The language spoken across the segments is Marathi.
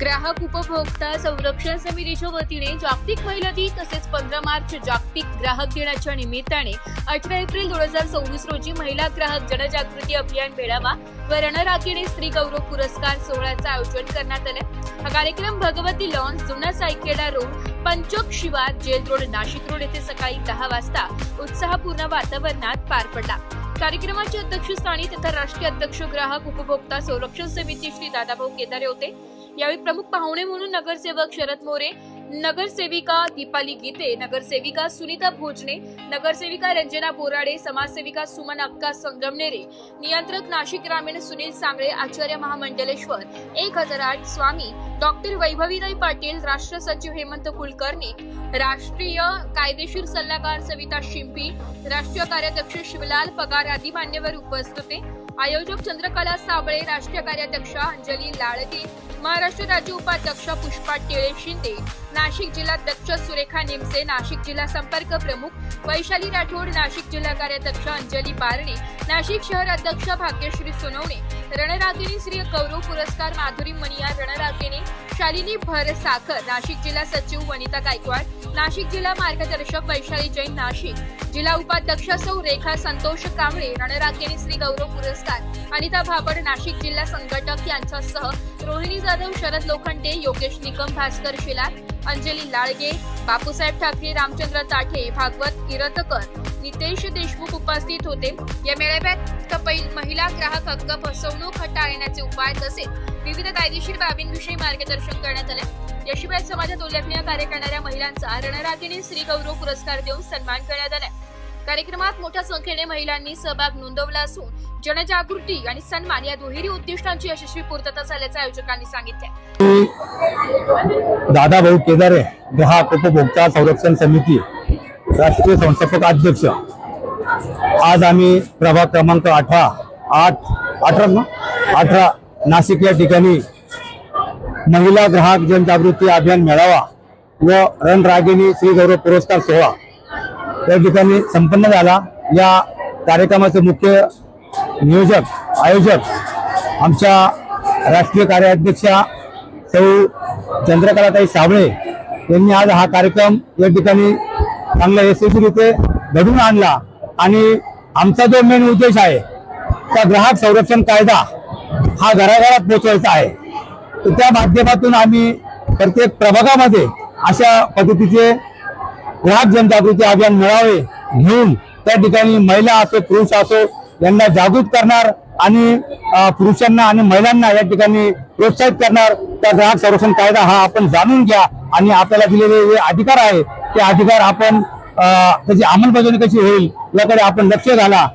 ग्राहक उपभोक्ता संरक्षण समितीच्या वतीने जागतिक महिला दिन तसेच 15 मार्च जागतिक ग्राहक दिनाच्या निमित्ताने 18 एप्रिल 2024 रोजी महिला ग्राहक जनजागृती अभियान मेळावा व रणरागिणी स्त्री गौरव पुरस्कार सोहळ्याचं आयोजन करण्यात आले। हा कार्यक्रम भगवती लॉन्स, जुना सायखेडा रोड, पंचोक शिवार, जेल रोड, नाशिक रोड येथे सकाळी 10 वाजता उत्साहपूर्ण वातावरणात पार पडला। कार्यक्रमाचे अध्यक्षस्थानी तथा राष्ट्रीय अध्यक्ष ग्राहक उपभोक्ता संरक्षण समिती श्री दादाभाऊ केदारे होते। यावेळी प्रमुख पाहुणे म्हणून नगरसेवक शरद मोरे, नगरसेविका दीपाली गीते, नगरसेविका सुनीता भोजने, नगरसेविका रंजना बोराडे, समाजसेविका सुमन अक्का संगमनेरे, नियंत्रक नाशिक ग्रामीण सुनील सांगळे, आचार्य महामंडलेश्वर 1008 स्वामी, डॉक्टर वैभवीताई पाटील, राष्ट्र सचिव हेमंत कुलकर्णी, राष्ट्रीय कायदेशीर सल्लागार सविता शिंपी, राष्ट्रीय कार्याध्यक्ष शिवलाल पगार आदी मान्यवर उपस्थित होते। आयोजक चंद्रकला साबळे, राष्ट्रीय कार्याध्यक्षा अंजली लाळगे, महाराष्ट्र राज्य उपाध्यक्षा पुष्पा टिळे शिंदे, नाशिक जिल्हाध्यक्ष सुरेखा निमसे, नाशिक जिल्हा संपर्क प्रमुख वैशाली राठोड, नाशिक जिल्हा कार्याध्यक्ष अंजली बारणे, नाशिक शहर अध्यक्ष भाग्यश्री सोनवणे, रणरागिणी श्री गौरव पुरस्कार माधुरी मनिया, रणरागिणी शालिनी भरसाखर, नाशिक जिल्हा सचिव वनिता गायकवाड, नाशिक जिल्हा मार्गदर्शक वैशाली जैन, नाशिक जिल्हा उपाध्यक्ष सौ रेखा संतोष कांबळे, रणरागिणी श्री गौरव पुरस्कार अनिता भाबड, नाशिक जिल्हा संघटक यांच्यासह रोहिणी जाधव, शरद लोखंडे, योगेश निकम, भास्कर शिलार, अंजली लाळगे, बापूसाहेब ठाकरे, रामचंद्र ताठे, भागवत किरतकर, नितेश देशमुख उपस्थित होते। या मेळाव्यात महिला ग्राहक हक्क, फसवणूक हाताळण्याचे उपाय तसेच विविध कायदेशीर बाबींविषयी मार्गदर्शन करण्यात आले। याशिवाय समाजात उल्लेखनीय कार्य करणाऱ्या महिलांचा रणरागिणी श्री गौरव पुरस्कार देऊन सन्मान करण्यात आला। कार्यक्रमात मोठ्या संख्येने महिलांनी सहभाग नोंदवला असून जनजागृती आणि सन्मान या दुहेरी उद्दिष्टांची यशस्वी पूर्तता झाल्याचे आयोजकांनी सांगितले। दादाभाऊ केदारे ग्राहक उपभोक्ता संरक्षण समिती राष्ट्रीय संस्थापक अध्यक्ष। आज आम्ही प्रभाग क्रमांक 18 नाशिक या ठिकाणी महिला ग्राहक जनजागृती अभियान मेळावा व रणरागिणी श्री गौरव पुरस्कार सोहळा या ठिकाणी संपन्न झाला। या कार्यक्रमाचे मुख्य नियोजक आयोजक आमच्या राष्ट्रीय कार्याध्यक्षा सौ चंद्रकलाताई साबळे यांनी आज हा कार्यक्रम या ठिकाणी चांगल्या यशस्वीरित्या घडवून आणला आणि आमचा जो मेन उद्देश आहे त्या ग्राहक संरक्षण कायदा हा घराघरात पोहोचवायचा आहे। तर त्या माध्यमातून आम्ही प्रत्येक प्रभागामध्ये अशा पद्धतीचे ग्राहक जनजागृती अभियान मेळावे घेऊन त्या ठिकाणी महिला असो पुरुष असो यांना जागृत करणार आणि पुरुषांना आणि महिलांना या ठिकाणी प्रोत्साहित करणार। त्या ग्राहक संरक्षण कायदा हा आपण जाणून घ्या आणि आपल्याला दिलेले जे अधिकार आहे ते अधिकार आपण त्याची अंमलबजावणी कशी होईल याकडे आपण लक्ष घाला।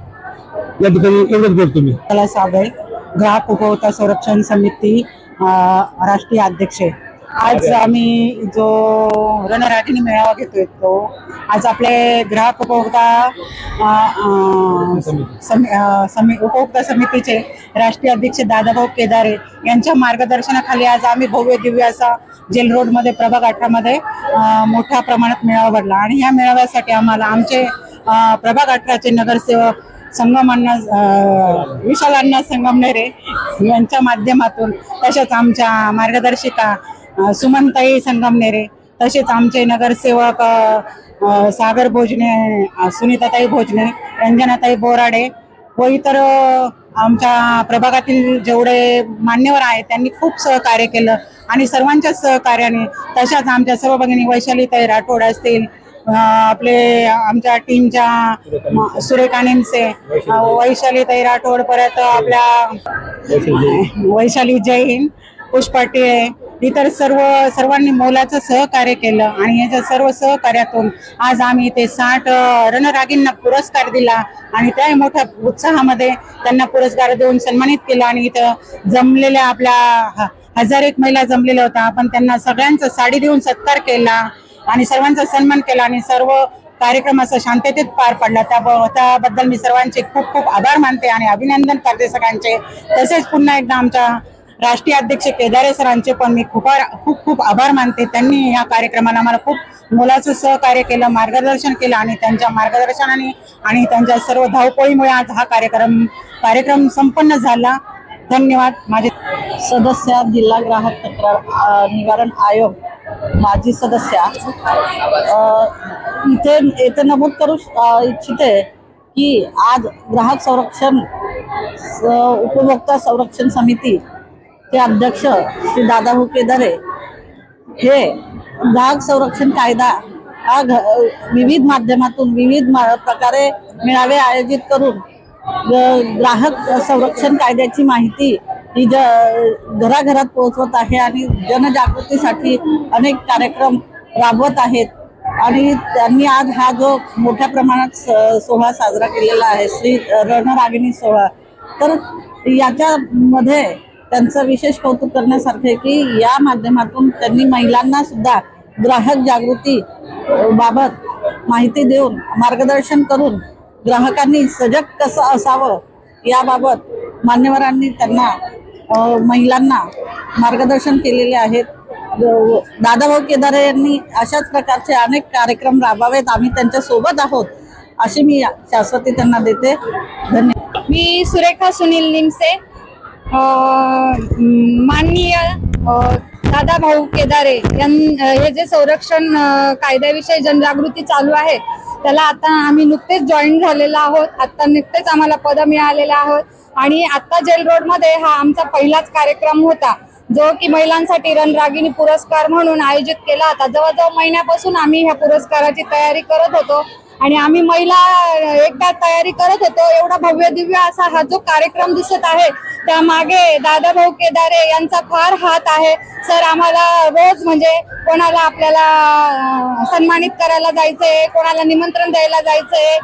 या ठिकाणी एवढंच बोलतो मी। चंद्रकला साबळे, ग्राहक उपभोक्ता संरक्षण समिती राष्ट्रीय अध्यक्ष। आज आम्ही जो रणरागिणी मेळावा घेतोय तो आज आपले ग्राहक उपभोक्ता उपभोक्ता समितीचे राष्ट्रीय अध्यक्ष दादाभाऊ केदारे यांच्या मार्गदर्शनाखाली आज आम्ही भव्य दिव्य असा जेल रोड मध्ये प्रभाग 18 मध्ये मोठ्या प्रमाणात मेळावा भरला आणि या मेळाव्यासाठी आम्हाला आमचे प्रभाग 18 चे नगरसेवक विशालांना संगमनेरे यांच्या माध्यमातून तसेच आमच्या मार्गदर्शिका सुमनताई संगमनेरे तसेच आमचे नगरसेवक सागर भोजने, सुनीताताई भोजने, रंजनाताई बोराडे व इतर आमच्या प्रभागातील जेवढे मान्यवर आहेत त्यांनी खूप सहकार्य केलं आणि सर्वांच्या सहकार्याने तशाच आमच्या सर्व भगिनी वैशालीताई राठोड असतील, आपले आमच्या टीमच्या सुरेखा निमसे, वैशालीताई राठोड, परत आपल्या वैशाली जैन, पुष्पा टिळे, इतर सर्वांनी मोलाचं सहकार्य केलं आणि याच्या सर्व सहकार्यातून आज आम्ही ते 60 रणरागींना पुरस्कार दिला आणि त्या मोठ्या उत्साहामध्ये त्यांना पुरस्कार देऊन सन्मानित केलं आणि इथं जमलेल्या आपल्या 1000 महिला जमलेल्या होत्या। आपण त्यांना सगळ्यांचा साडी देऊन सत्कार केला आणि सर्वांचा सन्मान केला आणि सर्व कार्यक्रम असा शांततेत पार पडला। त्याबद्दल मी सर्वांचे खूप खूप आभार मानते आणि अभिनंदन करते सगळ्यांचे। तसेच पुन्हा एकदा आमच्या राष्ट्रीय अध्यक्ष केदारे सरांचे पण मी खूप खूप आभार मानते। त्यांनी या कार्यक्रमाला मला खूप मोलाचं सहकार्य केलं, मार्गदर्शन केलं आणि त्यांच्या मार्गदर्शनाने आणि त्यांच्या सर्व धावपळीमुळे आज हा कार्यक्रम संपन्न झाला। धन्यवाद. माझे सदस्य जिल्हा ग्राहक तक्रार निवारण आयोग माजी सदस्य इथे नमूद करू इच्छिते की आज ग्राहक संरक्षण उपभोक्ता संरक्षण समिती चे अध्यक्ष श्री दादाभाऊ केदारे हे ग्राहक संरक्षण कायदा हा विविध माध्यमातून विविध प्रकारे मेळावे आयोजित करून ग्राहक संरक्षण कायद्याची माहिती ही घराघरात पोहोचवत आहे आणि जनजागृतीसाठी अनेक कार्यक्रम राबवत आहेत. आणि त्यांनी आज हा जो मोठ्या प्रमाणात सोहळा साजरा केलेला आहे श्री रणरागिणी सोहळा, तर याच्यामध्ये त्यांचं विशेष कौतुक करण्यासारखे की या माध्यमातून त्यांनी महिलांना सुद्धा ग्राहक जागृती बाबत माहिती देऊन मार्गदर्शन करून ग्राहकांनी सजग कसं असावं याबाबत मान्यवरांनी त्यांना महिलांना मार्गदर्शन केलेले आहेत. दादाभाऊ केदारे यांनी अशाच प्रकारचे अनेक कार्यक्रम राबवावेत. आम्ही त्यांच्या सोबत आहोत अशी मी शाश्वती त्यांना देते. धन्यवाद. मी सुरेखा सुनील निमसे. माननीय दादाभाऊ केदारे हे जे संरक्षण कायद्याविषयी जनजागृती चालू आहे त्याला आता आम्ही नुकतेच जॉईन झालेलो आहोत. आता नुकतेच आम्हाला पद मिळालेले आहोत आणि आता जेल रोड मध्ये हा आमचा पहिलाच कार्यक्रम होता जो की महिलांसाठी रणरागिणी पुरस्कार म्हणून आयोजित केला होता. जवळजवळ महिन्यापासून आम्ही ह्या पुरस्काराची तयारी करत होतो आणि आम्ही महिला एकदा तयारी करत होतो. एवढा भव्य दिव्य असा हा जो कार्यक्रम दिसत आहे त्यामागे दादाभाऊ केदारे यांचा फार हात आहे. सर आम्हाला रोज म्हणजे कोणाला आपल्याला सन्मानित करायला जायचंय, कोणाला निमंत्रण द्यायला जायचंय,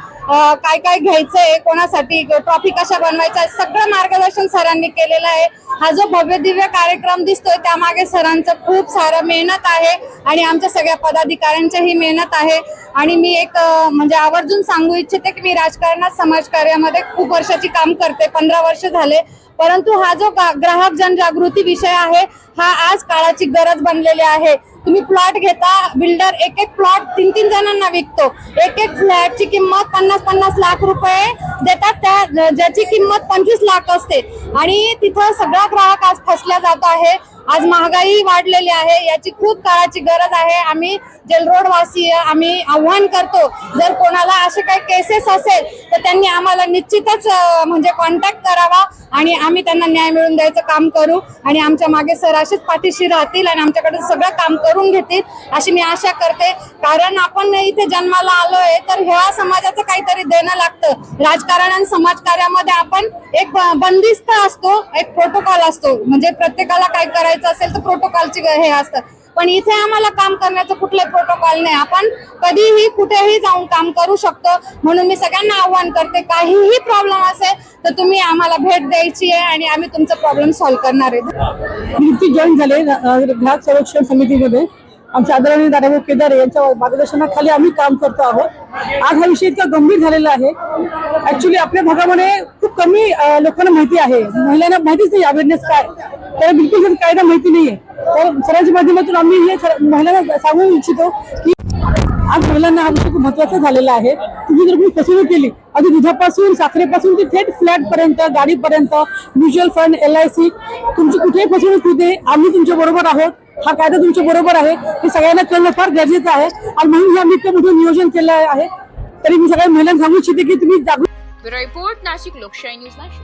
काय काय घ्यायचंय, कोणासाठी ट्रॉफी कशा बनवायच्या, सगळं मार्गदर्शन सरांनी केलेलं आहे. हा जो भव्य दिव्य कार्यक्रम दिसतोय त्यामागे सरांचं खूप सारं मेहनत आहे आणि आमच्या सगळ्या पदाधिकाऱ्यांचीही मेहनत आहे. आणि मी एक म्हणजे आवर्जून सांगू इच्छिते की मी राजकारणात समाजकार्यामध्ये खूप वर्षाची काम करते, 15 वर्ष झाले. परंतु हा जो ग्राहक जनजागृती विषय आहे हा आज काळाची गरज बनलेली आहे. तुम्ही प्लॉट घेता, बिल्डर एक एक प्लॉट 3-3 जणांना विकतो. एक एक फ्लॅटची किंमत 50-50 लाख रुपये देतात, त्या ज्याची किंमत 25 लाख असते आणि तिथं सगळा ग्राहक आज फसला जातो आहे. आज महागाई वाढलेली आहे, याची खूप काळाची गरज आहे. आम्ही जेलरोड वासी आम्ही आव्हान करतो जर कोणाला असे काही केसेस असेल तर त्यांनी आम्हाला निश्चितच म्हणजे कॉन्टॅक्ट करावा आणि आम्ही त्यांना न्याय मिळवून द्यायचं काम करू आणि आमच्या मागे सर असेच पाठीशी राहतील आणि आमच्याकडे सगळं काम करून घेतील अशी मी आशा करते. कारण आपण इथे जन्माला आलोय तर ह्या समाजाचं काहीतरी देणं लागतं. राजकारण आणि समाजकार्यामध्ये आपण एक बंदिस्त असतो, एक प्रोटोकॉल असतो, म्हणजे प्रत्येकाला काय करायचं असेल तर प्रोटोकॉलची हे असतं. पण इथे आम्हाला काम करण्याचं कुठलं प्रोटोकॉल नाही, आपण कधीही कुठेही जाऊन काम करू शकतो. म्हणून मी सगळ्यांना आव्हान करते काहीही प्रॉब्लेम असेल तर तुम्ही आम्हाला भेट द्यायची आहे आणि आम्ही तुमचा प्रॉब्लेम सॉल्व्ह करणार आहे. मी जॉईन झाले ग्राहक संरक्षण समितीमध्ये. आमच्या आदरणीय दादाभाऊ केदारे यांच्या मार्गदर्शनाखाली आम्ही काम करतो आहोत. आज हा विषय इतका गंभीर झालेला आहे. ऍक्च्युली आपल्या भागामध्ये खूप कमी लोकांना माहिती आहे, महिलांना माहितीच नाही अवेअरनेस काय, त्याला बिलकुल कायदा माहिती नाहीये. तर सरांच्या माध्यमातून आम्ही हे महिलांना सांगू इच्छितो की आज महिलांना हा विषय खूप महत्वाचा झालेला आहे. तुम्ही जर कोणी फसवणूक केली अगदी दुधापासून साखरेपासून ते थेट फ्लॅट पर्यंत, गाडीपर्यंत, म्युच्युअल फंड, LIC, तुमची कुठेही फसवणूक होते आम्ही तुमच्या बरोबर आहोत. हा कायदा तुमच्या बरोबर आहे हे सगळ्यांना कळणं फार गरजेचं आहे आणि म्हणून आम्ही इतकं मोठं नियोजन केलं आहे. तरी मी सगळ्या महिलांना सांगू इच्छिते की तुम्ही जागृत. रिपोर्ट नाशिक लोकशाही न्यूज नाशिक.